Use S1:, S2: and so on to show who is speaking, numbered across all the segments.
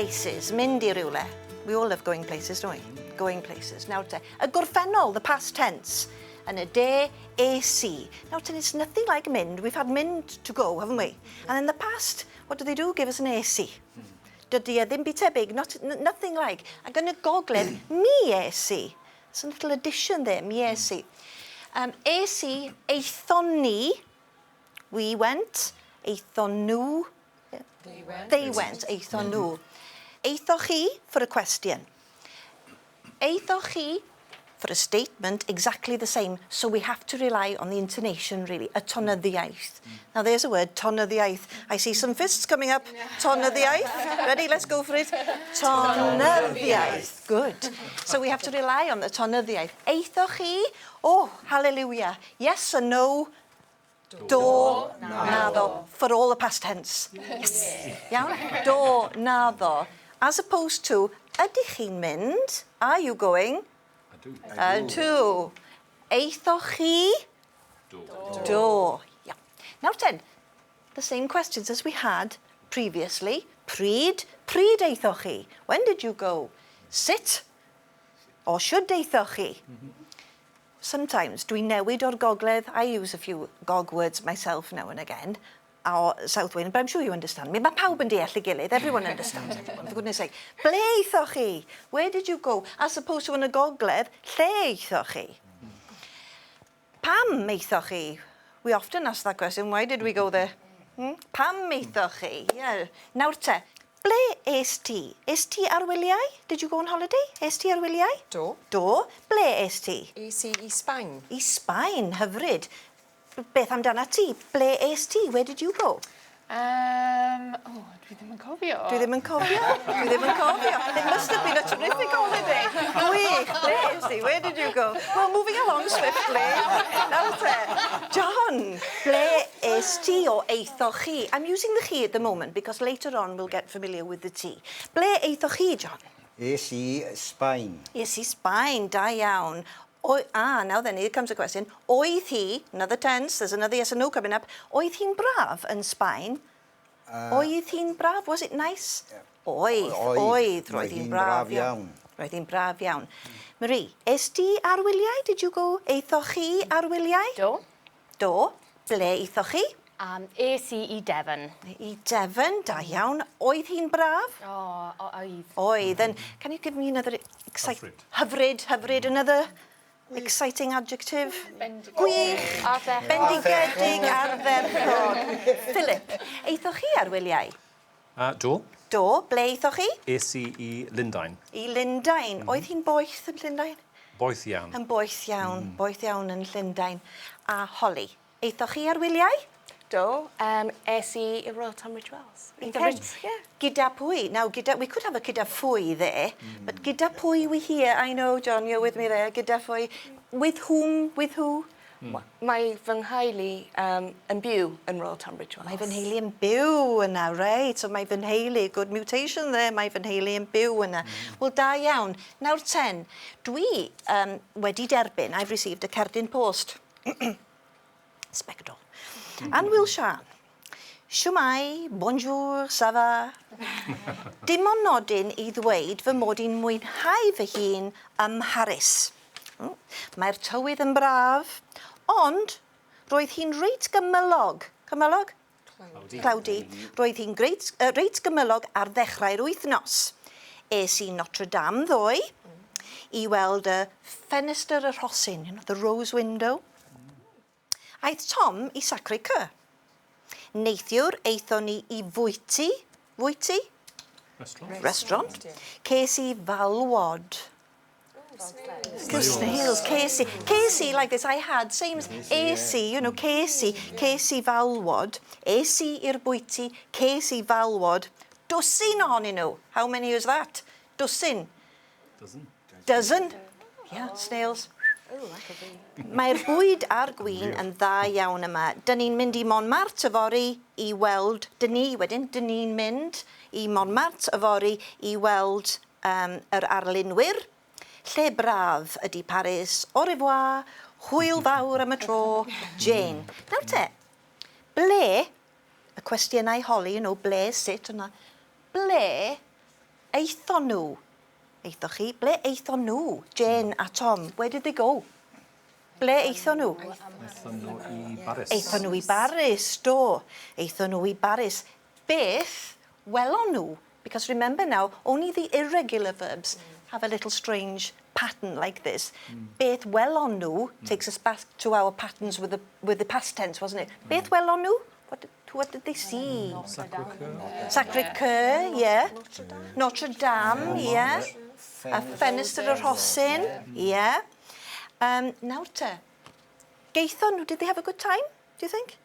S1: places, mynd I rywle. We all love going places, don't we? Going places. Nawr te, y gorffennol, the past tense, yn y de, AC. Now, it's nothing like mynd. We've had mynd to go, haven't we? And in the past, what do they do? Give us an AC. Dydy e ddim byd tebyg, nothing like. Ac yn y gogledd, mi AC. It's a little addition there, mi AC. AC, eithon ni. We went. Eithon nhw. They went. Eithon nhw. Eithoch chi for a question. Eithoch chi for a statement, exactly the same. So we have to rely on the intonation, really. A tonyddiaeth. Now, there's a word, tonyddiaeth. I see some fists coming up. Tonyddiaeth. Ready? Let's go for it. Tonyddiaeth. Good. So we have to rely on the tonyddiaeth. Eithoch chi? Oh, hallelujah. Yes and no. Do, naddo. For all the past tense. Yes. Iawn? Do, naddo. As opposed to, ydych chi'n mynd? Are you going? Ydw. Eithoch chi? Do. Yeah. Now then, the same questions as we had previously. Pryd eithoch chi? When did you go? Sit? Or should eithoch chi? Sometimes, dwi'n newid o'r gogledd. I use a few gog words myself now and again. Our South Wales, but I'm sure you understand me. Mae pawb yn deall ei gilydd. Everyone understands everyone, for goodness sake. Ble eithoch chi? Where did you go? As opposed to yn y gogledd, lle eithoch chi? Pam eithoch chi? We often ask that question. Why did we go there? Pam eithoch chi? Yeah. Nawr te, ble es ti? Es ti ar wyliau? Did you go on holiday? Es ti ar wyliau?
S2: Do.
S1: Do. Ble es ti?
S2: Es I Sbaen.
S1: I Sbaen, hyfryd. Beth amdana ti? Ble es ti? Where did you go?
S3: Dwi ddim yn cofio.
S1: Dwi ddim yn cofio. Dwi ddim yn cofio. It must have been a terrific holiday. Gwych. Ble es ti? Where did you go? Well, moving along swiftly. Nawr te. John, ble es ti o eithoch chi? I'm using the chi at the moment because later on we'll get familiar with the ti. Ble eithoch chi, John?
S4: Es I Sbaen.
S1: Es I Sbaen, da iawn. Now then, here comes a question. Oedd hi, another tense, there's another yes and no coming up. Oedd hi'n braf yn Sbaen? Oedd hi'n braf? Was it nice?
S4: Yeah.
S1: Oedd. Roedd hi'n braf iawn. Roedd hi'n braf iawn. Marie, es ti ar wyliau? Did you go? Eithoch chi ar wyliau?
S3: Do.
S1: Do. Ble eithoch chi?
S3: Es I Devon.
S1: I Devon, da iawn. Oedd hi'n braf?
S3: Oedd.
S1: Oedd. Then, can you give me another exciting... Hyfryd, another... exciting adjective. Gwych. Bendigedig, ardderchog. Philip, eithoch chi ar wyliau?
S5: Do.
S1: Do. Ble eithoch chi?
S5: Es I Llundain.
S1: I Llundain. Oedd hi'n boeth yn Llundain?
S5: Boeth iawn.
S1: Yn boeth iawn. Boeth iawn yn Llundain. A Holly, eithoch chi ar wyliau?
S2: Do. Es I Royal Tunbridge Wells.
S1: Yeah. Gyda pwy? Now, we could have a gyda phwy there, but gyda pwy we here? I know, John, you're with me there. Gyda phwy. With whom? With who?
S2: Mae fy nheulu yn byw yn Royal Tunbridge Wells.
S1: Mae fy nheulu yn byw yna, right. So mae fy nheulu, good mutation there, mae fy nheulu yn byw yna. Well, da iawn. Nawr 10, dwi wedi derbyn, I've received a cerdyn post. Spectol. And Wilshan. Siwmai, bonjour, ça va? Dim ond nodyn I ddweud fy mod i'n mwynhau fy hun ym Mharis. Mae'r tywydd yn braf, ond roedd hi'n reit gymylog. Cymylog? Cloudy. Roedd hi'n reit gymylog ar ddechrau'r wythnos. Es I Notre Dame ddoe I weld y ffenestr y rhosyn, the rose window. Aeth Tom I Sacré-Cœur. Neithiwr eithon ni I fwyty. Restaurant. Ces I falwod. Snails. Ces I like this. I had, same as AC, ces I falwod. Es I i'r bwyty, ces I falwod. Dwsin ohonyn nhw. How many is that? Dwsin. Dozen. Yeah, snails. Mae'r bwyd a'r gwin yn dda iawn yma. Dyn ni'n mynd I Montmartre yfory I weld, dyn ni'n mynd I Montmartre yfory I weld yr arlunwyr. Lle braf ydi Paris. Au revoir, hwyl fawr am y tro, Jane. Nawr te, ble, y cwestiynau holi, ble, sut yna, ble eithon nhw. Eithoch chi. Ble eithon nhw? Jane a Tom. Where did they go? Ble eithon nhw?
S5: Eithon nhw I Baris.
S1: Eithon nhw I Baris, do. Eithon nhw I Baris. Beth welon nhw? Because remember now, only the irregular verbs have a little strange pattern like this. Beth welon nhw takes us back to our patterns with the past tense, wasn't it? Beth welon nhw? What did they see? Sacré-Cœur, yeah. Notre Dame, yeah. A ffenestr yr Rhosyn, yeah. Nawr te, geithon nhw, did they have a good time, do you think?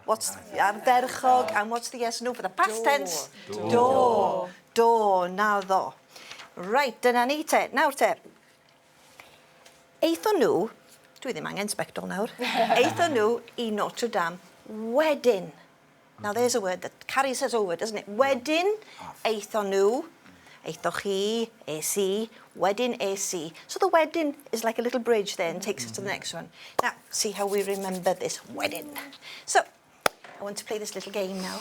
S1: What's ardderchog, and what's the yes no for the past tense? Do. Do, naddo. Right, dyna ni te. Nawr te. Eithon nhw, dwi ddim angen sbectol nawr, eithon nhw I Notre Dame wedyn. Now there's a word that carries us over, doesn't it? Wedyn, eithon nhw, eithoch chi, es I, wedyn es I. So the wedyn is like a little bridge there and takes us to the next one. Now, see how we remember this wedyn. So, I want to play this little game now.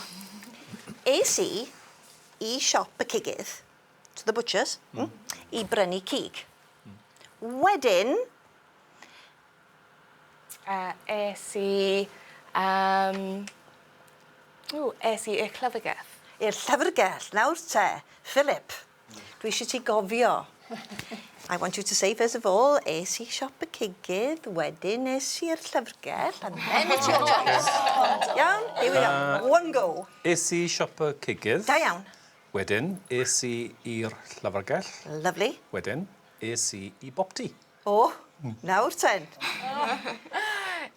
S1: Es I siop y cigydd, to the butchers, I brynu cig. Wedyn,
S2: es I... es I y Llyfygell.
S1: i'r llyfrgell, nawr te, Philip, dwi eisiau ti gofio. I want you to say, first of all, es I siop y cigydd, wedyn es i'r llyfrgell, and then it's your choice. Iawn? Here we go. One go.
S5: Es I siop y cigydd.
S1: Da iawn.
S5: Wedyn, es I i'r llyfrgell.
S1: Lovely.
S5: Wedyn, es I I bopti.
S1: O, nawr ten.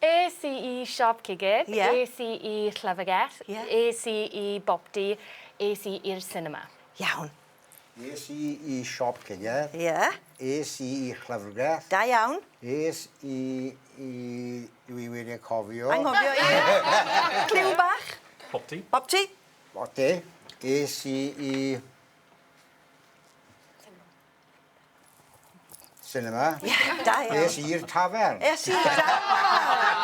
S3: Es I siop cigydd,
S1: Ie.
S3: es I i'r llyfygell,
S1: Ie.
S3: es I bopti, es I i'r cinema.
S1: Iawn.
S4: Es I siop cigydd.
S1: Ie.
S4: Es I llyfrgell.
S1: Da iawn.
S4: Es I dwi wedi cofio.
S1: Anghofio, ie. Hwb Bach.
S5: Bopti.
S1: Bopti.
S4: Ote. Es I cinema.
S1: Ie, da iawn.
S4: Es i'r tafern.
S1: Es i'r tafern.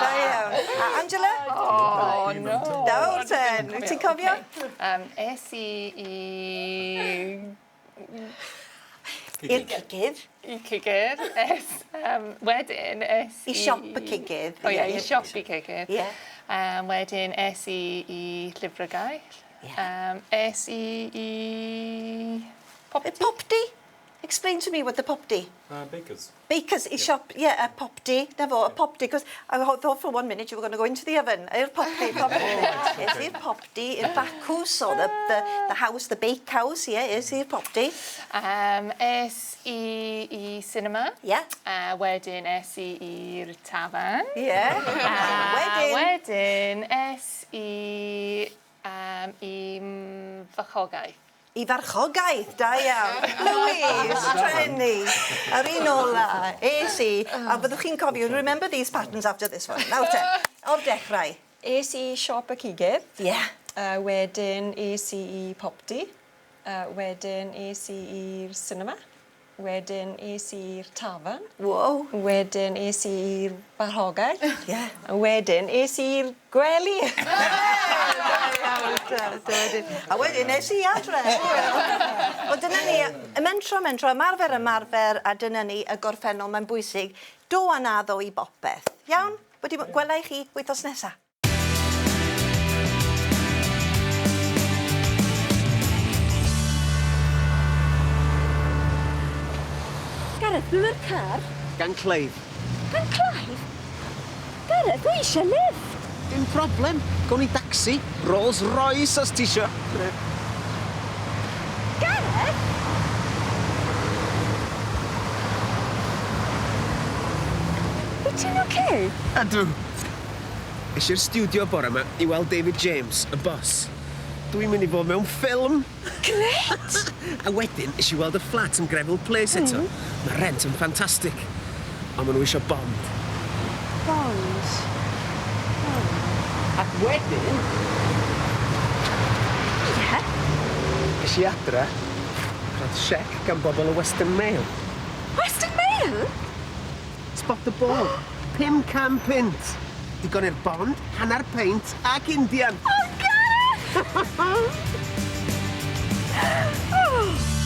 S1: Da iawn. A Angela?
S2: Oh, no.
S1: Nawr ten. Wyt ti'n cofio?
S2: Es I
S1: I'r cigydd.
S2: I cigydd. Wedyn es
S1: I siop y cigydd.
S2: O ie, I siop I cigydd.
S1: Ie.
S2: Wedyn es I llyfrgell. Es I
S1: Popdi? Explain to me what the popdi.
S5: Bakers.
S1: Bakers, I siop, yeah, a popdi. Never, a popdi, because I thought for 1 minute you were going to go into the oven. I'r popdi, Yes, i'r popdi, i'r bacws, or the house, the bake house, yeah, is i'r popdi.
S2: Es I cinema.
S1: Yeah.
S2: Wedyn es I i'r tafarn.
S1: Yeah.
S2: Wedyn es I farchogaeth.
S1: I farchogaeth, da iawn. Louise, Trenni, ar un ola, es I. A byddwch chi'n cofio, remember these patterns after this one. Nawr te, o'r dechrau.
S6: Es I siop y cigydd.
S1: Yeah.
S6: Wedyn es I popdi. Wedyn es I i'r cinema. Wedyn es i'r tafarn.
S1: Wow.
S6: Wedyn es i'r farchogaeth.
S1: Yeah.
S6: A wedyn es i'r gwely.
S1: A wedyn nes I adre. Wel, dyna ni, ymentro, ymarfer, a dyna ni y gorffennol, mae'n bwysig. Do a naddo I bopeth. Iawn? Gwelai chi wythnos nesa.
S7: Gareth, ble mae'r car?
S8: Gan Cleidd.
S7: Gan Clive? Gareth, dwi eisiau lift.
S8: Dim problem. Gawn ni dacsi. Rolls Royce os ti isio.
S7: Gareth? Wyt ti'n oce?
S8: Ydw. Eisiau'r studio bore yma I weld David James, y boss. Dwi'n mynd I fod mewn ffilm.
S7: Gret!
S8: A wedyn, eisiau weld y fflat yn Greville Place eto. Mae rent yn ffantastig. Ond maen nhw eisiau bond.
S7: Bond.
S8: Ac wedyn...
S7: Ie?
S8: Ges I adra. Roedd siec gan bobl y Western Mail.
S7: Western Mail?
S8: Spot the ball. 500 pint. Digon i'r bond, hanner peint ac Indian.
S7: Oh, Gareth! Oh.